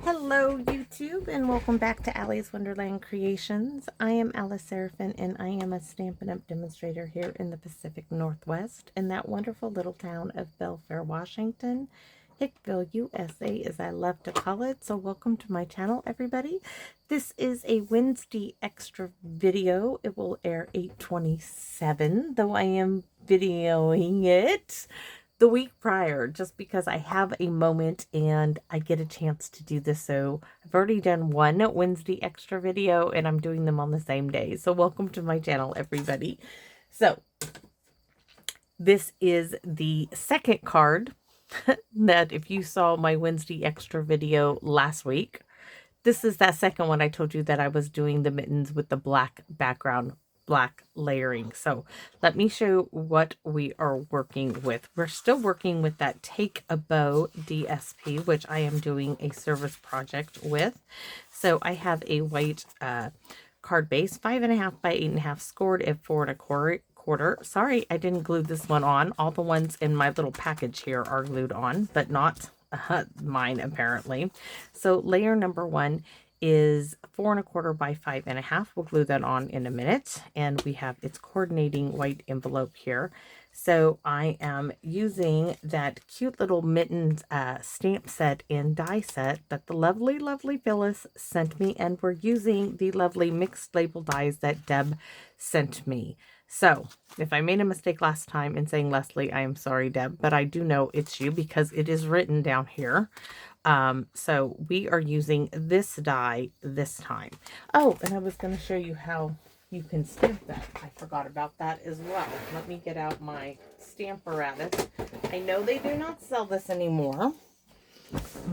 Hello YouTube and welcome back to Allie's Wonderland Creations. I am Alice Seraphin and I am a Stampin' Up! Demonstrator here in the Pacific Northwest in that wonderful little town of Belfair, Washington. Hickville, USA as I love to call it. So welcome to my channel everybody. This is a Wednesday extra video. It will air 8/27, though I am videoing it the week prior just because I have a moment and I get a chance to do this. So I've already done one Wednesday extra video and I'm doing them on the same day. So welcome to my channel everybody. So this is the second card that if you saw my Wednesday extra video last week, this is that second one I told you that I was doing the mittens with the black background, black layering. So let me show what we are working with. We're still working with that Take a Bow DSP, which I am doing a service project with. So I have a white card base, 5.5 by 8.5, scored at 4 1/4. Sorry, I didn't glue this one on. All the ones in my little package here are glued on, but not mine apparently. So layer number 1 is 4 1/4 by 5.5. We'll glue that on in a minute. And we have its coordinating white envelope here. So I am using that cute little Mittens stamp set and die set that the lovely, lovely Phyllis sent me. And we're using the lovely mixed label dies that Deb sent me. So if I made a mistake last time in saying Leslie, I am sorry, Deb, but I do know it's you because it is written down here. So we are using this die this time. Oh, and I was going to show you how you can stamp that. I forgot about that as well. Let me get out my stamp apparatus. I know they do not sell this anymore,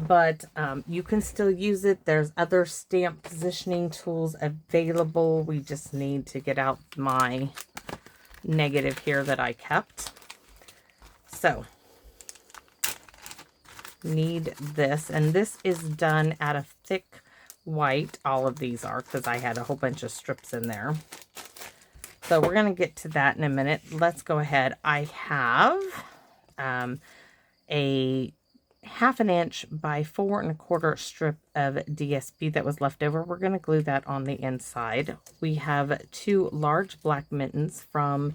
but you can still use it. There's other stamp positioning tools available. We just need to get out my negative here that I kept. So need this, and this is done out of thick white. All of these are, because I had a whole bunch of strips in there. So we're going to get to that in a minute. Let's go ahead. I have a 1/2 inch by 4 1/4 strip of DSP that was left over. We're going to glue that on the inside. We have 2 large black mittens from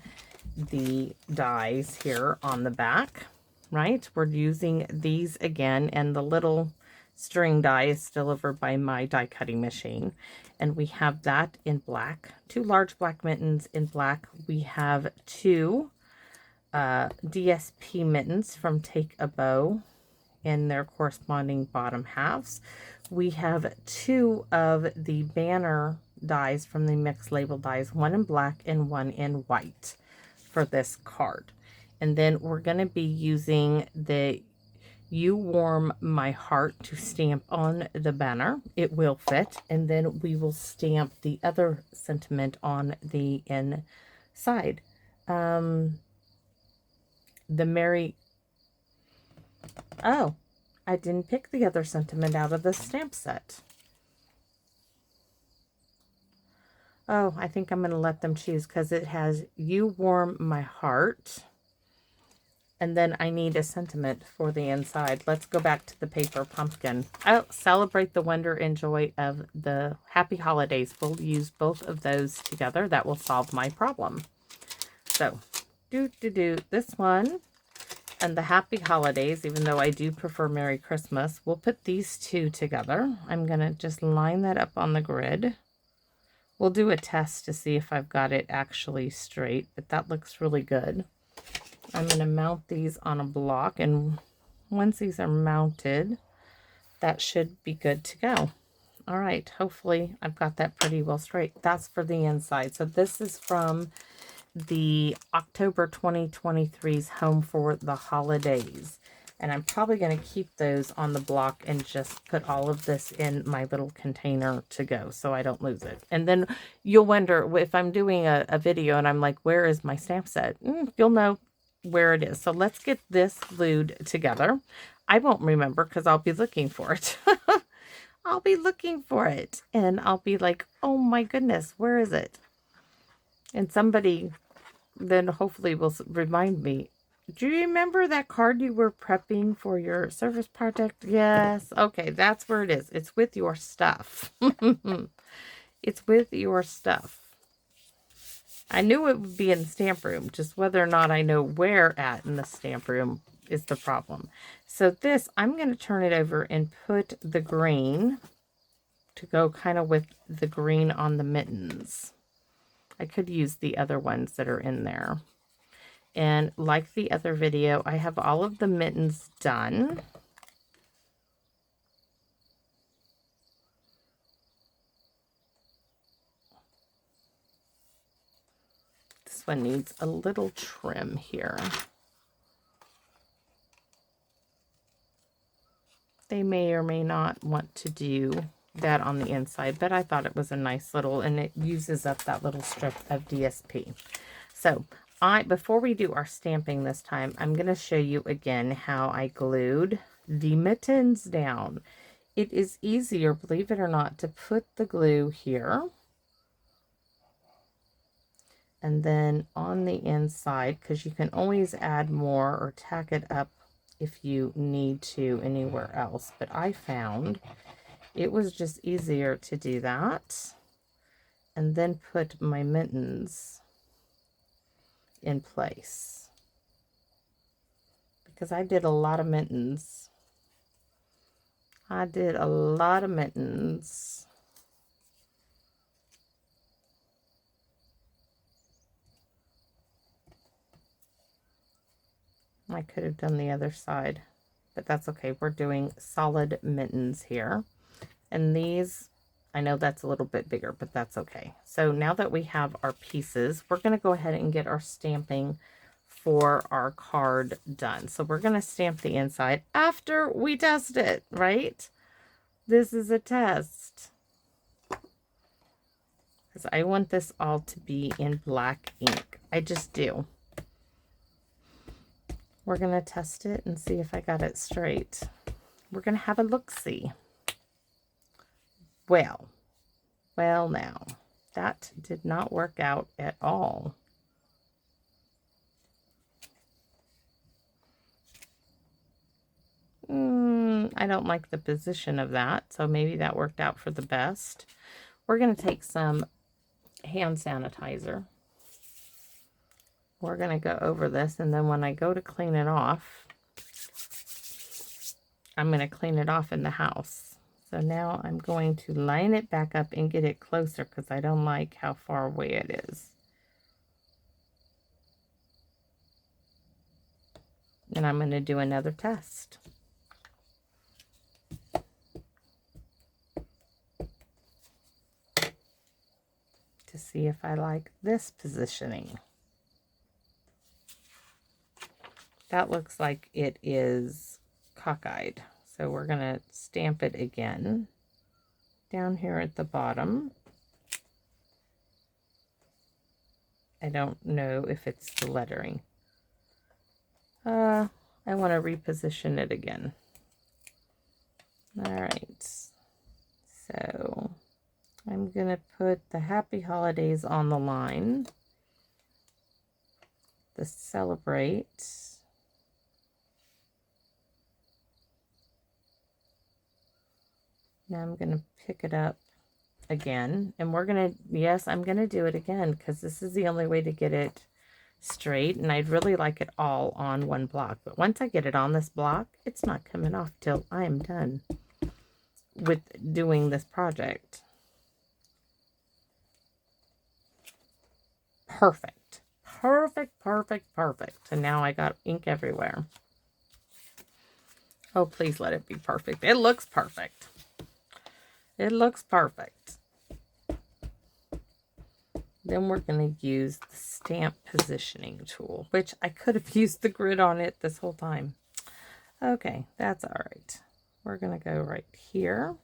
the dies here on the back. Right, we're using these again, and the little string die is still over by my die cutting machine, and we have that in black. 2 large black mittens in black. We have 2 DSP mittens from Take a Bow in their corresponding bottom halves. We have 2 of the banner dies from the mixed label dies, 1 in black and 1 in white for this card. And then we're going to be using the You Warm My Heart to stamp on the banner. It will fit. And then we will stamp the other sentiment on the inside. The Merry... Oh, I didn't pick the other sentiment out of the stamp set. Oh, I think I'm going to let them choose because it has You Warm My Heart. And then I need a sentiment for the inside. Let's go back to the paper pumpkin. Oh, celebrate the wonder and joy of the happy holidays. We'll use both of those together. That will solve my problem. So, this one and the happy holidays, even though I do prefer Merry Christmas, we'll put these 2 together. I'm going to just line that up on the grid. We'll do a test to see if I've got it actually straight, but that looks really good. I'm going to mount these on a block, and once these are mounted, that should be good to go. All right, hopefully I've got that pretty well straight. That's for the inside. So this is from the October 2023's Home for the Holidays. And I'm probably going to keep those on the block and just put all of this in my little container to go so I don't lose it. And then you'll wonder if I'm doing a video and I'm like, where is my stamp set? You'll know where it is. So let's get this glued together. I won't remember because I'll be looking for it. I'll be looking for it and I'll be like, oh my goodness, where is it? And somebody then hopefully will remind me Do you remember that card you were prepping for your service project? Yes. Okay, that's where it is. It's with your stuff. It's with your stuff. I knew it would be in the stamp room, just whether or not I know where at in the stamp room is the problem. So this, I'm going to turn it over and put the green to go kind of with the green on the mittens. I could use the other ones that are in there. And like the other video, I have all of the mittens done. This one needs a little trim here. They may or may not want to do that on the inside, but I thought it was a nice little, and it uses up that little strip of DSP. So before we do our stamping this time, I'm going to show you again how I glued the mittens down. It is easier, believe it or not, to put the glue here. And then on the inside, because you can always add more or tack it up if you need to anywhere else. But I found it was just easier to do that. And then put my mittens in place. Because I did a lot of mittens. I did a lot of mittens. I could have done the other side, but that's okay. We're doing solid mittens here. And these, I know that's a little bit bigger, but that's okay. So now that we have our pieces, we're going to go ahead and get our stamping for our card done. So we're going to stamp the inside after we test it, right? This is a test. Because I want this all to be in black ink. I just do. We're going to test it and see if I got it straight. We're going to have a look-see. Well now, that did not work out at all. I don't like the position of that, so maybe that worked out for the best. We're going to take some hand sanitizer. We're going to go over this, and then when I go to clean it off, I'm going to clean it off in the house. So now I'm going to line it back up and get it closer because I don't like how far away it is. And I'm going to do another test. To see if I like this positioning. That looks like it is cockeyed. So we're going to stamp it again down here at the bottom. I don't know if it's the lettering. I want to reposition it again. All right. So I'm going to put the Happy Holidays on the line. The Celebrate. Now I'm going to pick it up again. And we're going to, yes, I'm going to do it again because this is the only way to get it straight. And I'd really like it all on one block. But once I get it on this block, it's not coming off till I am done with doing this project. Perfect. Perfect, perfect, perfect. And now I got ink everywhere. Oh, please let it be perfect. It looks perfect. It looks perfect. Then we're going to use the stamp positioning tool, which I could have used the grid on it this whole time. Okay, that's all right. We're going to go right here.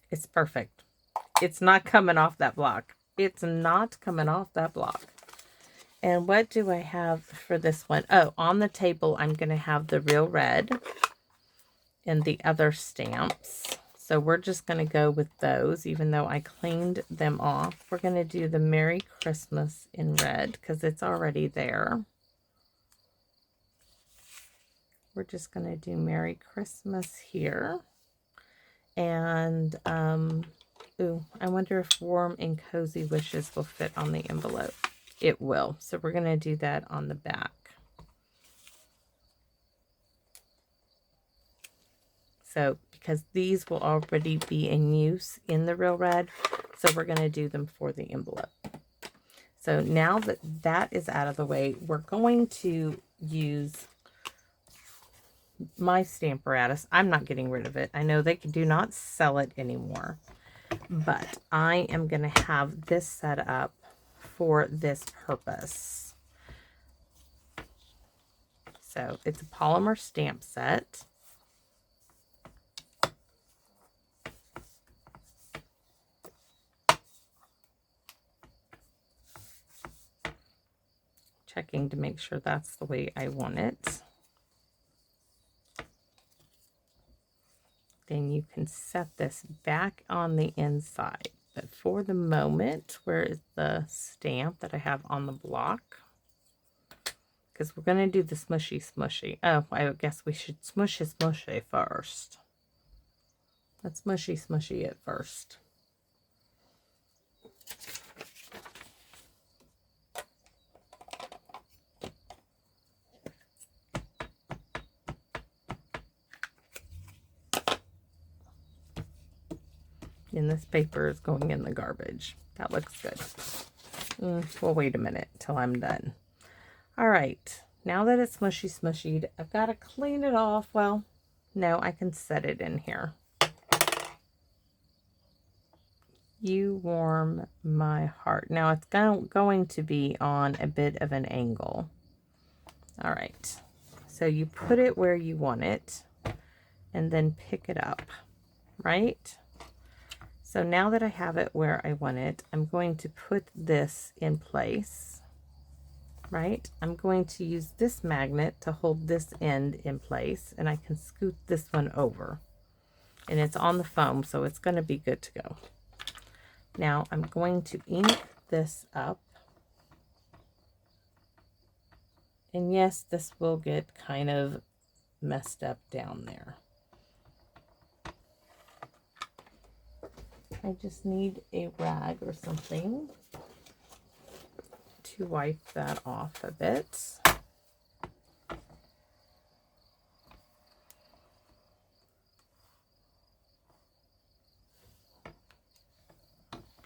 It's perfect. It's not coming off that block. It's not coming off that block. And what do I have for this one? Oh, on the table, I'm going to have the Real Red and the other stamps. So we're just going to go with those, even though I cleaned them off. We're going to do the Merry Christmas in red because it's already there. We're just going to do Merry Christmas here. And, ooh, I wonder if Warm and Cozy Wishes will fit on the envelope. It will. So we're going to do that on the back. So, because these will already be in use in the Real Red, so we're going to do them for the envelope. So now that that is out of the way, we're going to use my Stamparatus. I'm not getting rid of it. I know they do not sell it anymore, but I am going to have this set up for this purpose. So it's a polymer stamp set. Checking to make sure that's the way I want it. Then you can set this back on the inside. But for the moment, where is the stamp that I have on the block? Because we're going to do the smushy smushy. Oh, I guess we should smushy smushy first. Let's smushy smushy it first. And this paper is going in the garbage. That looks good. Well, wait a minute till I'm done. All right, now that it's smushy smushied, I've got to clean it off. Well, no, I can set it in here. You warm my heart. Now it's going to be on a bit of an angle. All right, so you put it where you want it and then pick it up, right? So now that I have it where I want it, I'm going to put this in place, right? I'm going to use this magnet to hold this end in place, and I can scoot this one over. And it's on the foam, so it's going to be good to go. Now I'm going to ink this up. And yes, this will get kind of messed up down there. I just need a rag or something to wipe that off a bit.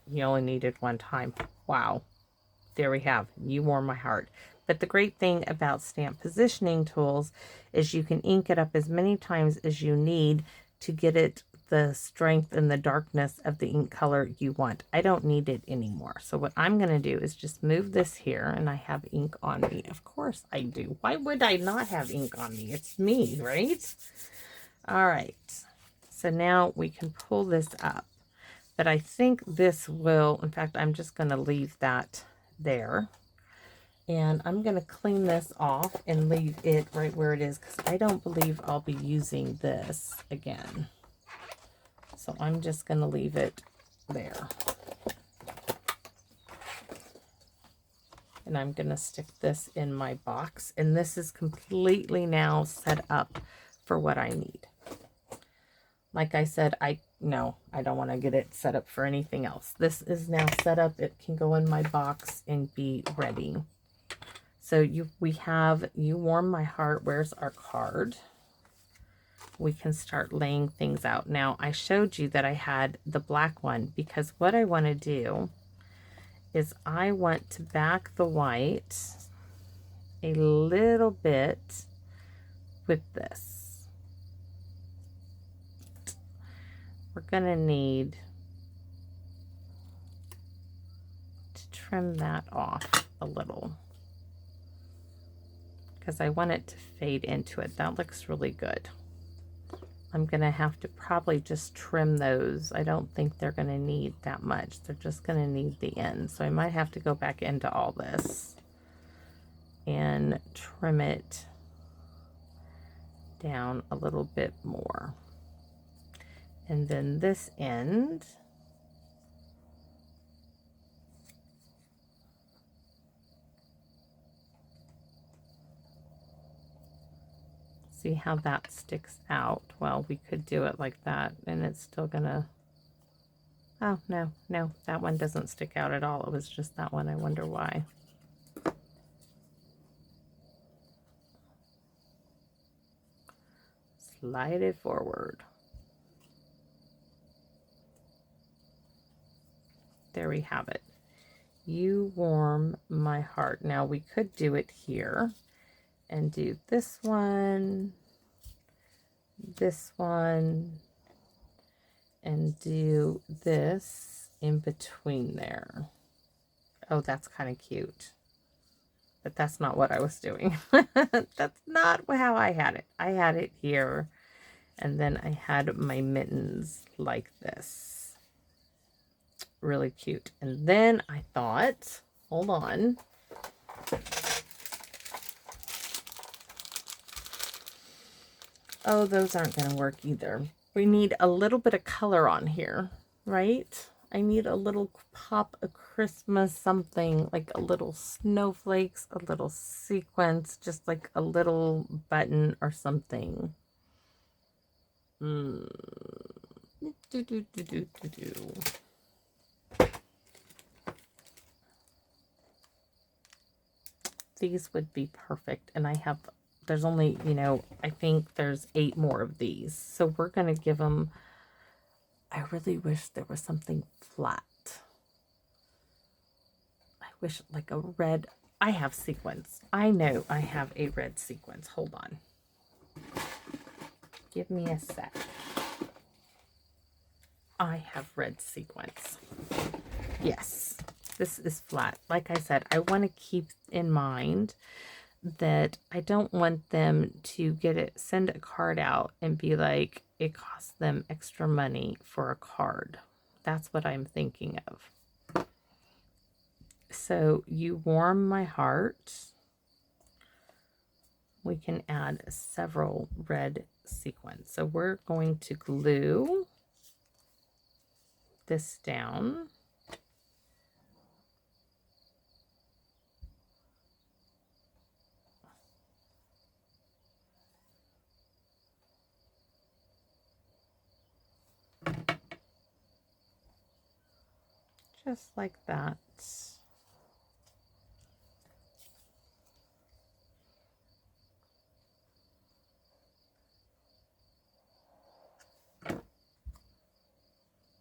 You only needed one time. Wow. There we have. You warm my heart. But the great thing about stamp positioning tools is you can ink it up as many times as you need to get it the strength and the darkness of the ink color you want. I don't need it anymore. So what I'm going to do is just move this here, and I have ink on me. Of course I do. Why would I not have ink on me? It's me, right? All right. So now we can pull this up. But I think this will, in fact, I'm just going to leave that there. And I'm going to clean this off and leave it right where it is, because I don't believe I'll be using this again. So I'm just going to leave it there. And I'm going to stick this in my box. And this is completely now set up for what I need. Like I said, I don't want to get it set up for anything else. This is now set up. It can go in my box and be ready. So we have You Warm My Heart. Where's our card? We can start laying things out. Now, I showed you that I had the black one because what I want to do is I want to back the white a little bit with this. We're going to need to trim that off a little because I want it to fade into it. That looks really good. I'm going to have to probably just trim those. I don't think they're going to need that much. They're just going to need the end. So I might have to go back into all this and trim it down a little bit more. And then this end, see how that sticks out? Well, we could do it like that and it's still gonna, oh no, no, that one doesn't stick out at all. It was just that one. I wonder why. Slide it forward. There we have it. You warm my heart. Now we could do it here and do this one, and do this in between there. Oh, that's kind of cute. But that's not what I was doing. That's not how I had it. I had it here, and then I had my mittens like this. Really cute. And then I thought, hold on. Oh, those aren't going to work either. We need a little bit of color on here, right? I need a little pop of Christmas, something like a little snowflakes, a little sequence, just like a little button or something. These would be perfect. And I have, there's only, you know, I think there's 8 more of these. So we're going to give them, I really wish there was something flat. I wish like a red, I have sequins. I know I have a red sequence. Hold on. Give me a sec. I have red sequins. Yes. This is flat. Like I said, I want to keep in mind that I don't want them to send a card out and be like, it costs them extra money for a card. That's what I'm thinking of. So you warm my heart. We can add several red sequins. So we're going to glue this down. Just like that.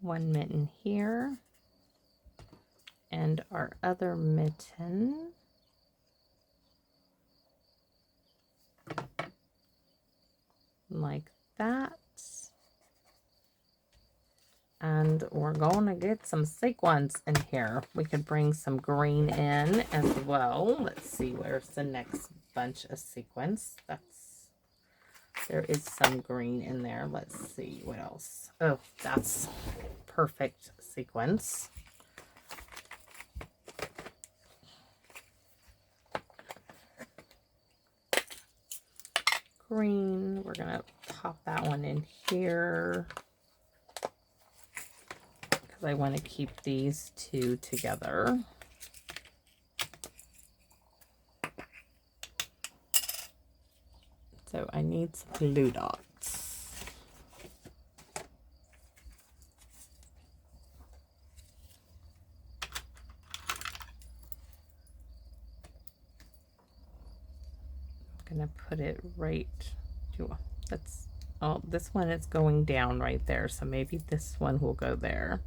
One mitten here. And our other mitten. Like that. And we're going to get some sequins in here. We could bring some green in as well. Let's see, where's the next bunch of sequins? There is some green in there. Let's see what else. Oh, that's perfect sequence. Green, we're going to pop that one in here. I want to keep these 2 together. So I need some glue dots. I'm going to put it right to, that's, oh, this one is going down right there. So maybe this one will go there.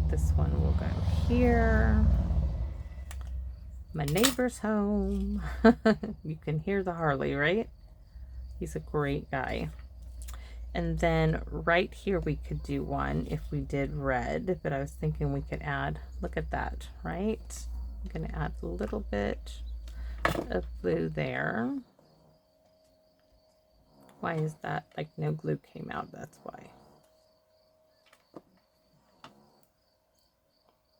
This one will go here. My neighbor's home. You can hear the Harley, right? He's a great guy. And then right here we could do one if we did red, but I was thinking we could add, look at that, right? I'm going to add a little bit of blue there. Why is that? Like no glue came out, that's why.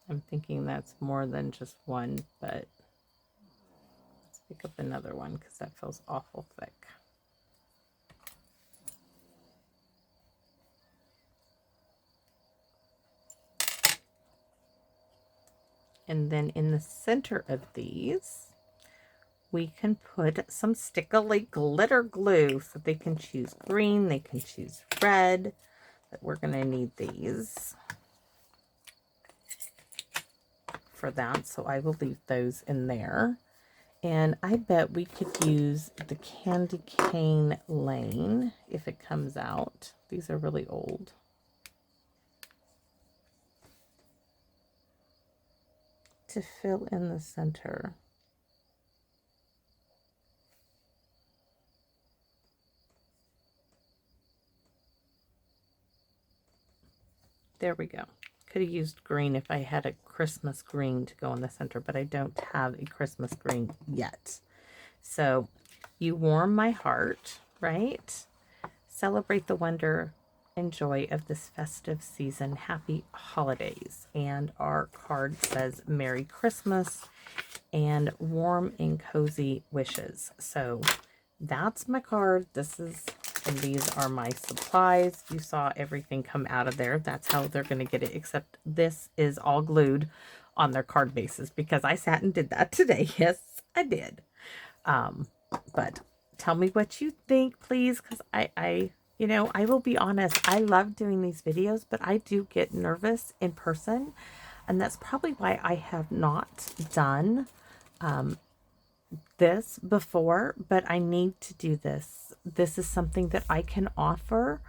I'm thinking that's more than just one, but let's pick up another one because that feels awful thick. And then in the center of these, we can put some stickily glitter glue. So they can choose green, they can choose red, but we're going to need these for that. So I will leave those in there. And I bet we could use the candy cane lane if it comes out. These are really old. To fill in the center. There we go. Could have used green if I had a Christmas green to go in the center, but I don't have a Christmas green yet. So you warm my heart, right? Celebrate the wonder and joy of this festive season. Happy holidays. And our card says Merry Christmas and warm and cozy wishes. So that's my card. And these are my supplies. You saw everything come out of there. That's how they're going to get it, except this is all glued on their card bases because I sat and did that today. Yes, I did. But tell me what you think, please, because I will be honest. I love doing these videos, but I do get nervous in person, and that's probably why I have not done this before, but I need to do this. This is something that I can offer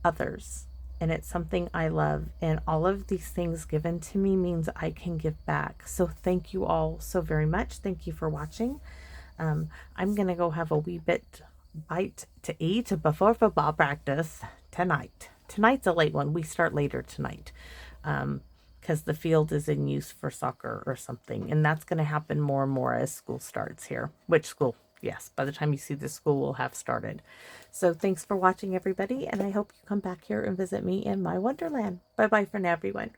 others, and it's something I love, and all of these things given to me means I can give back. So thank you all so very much. Thank you for watching. I'm gonna go have a wee bite to eat before football practice tonight. Tonight's a late one. We start later tonight because the field is in use for soccer or something, and that's going to happen more and more as school starts here. Which school? Yes, by the time you see this, school will have started. So thanks for watching, everybody, and I hope you come back here and visit me in my wonderland. Bye bye for now, everyone.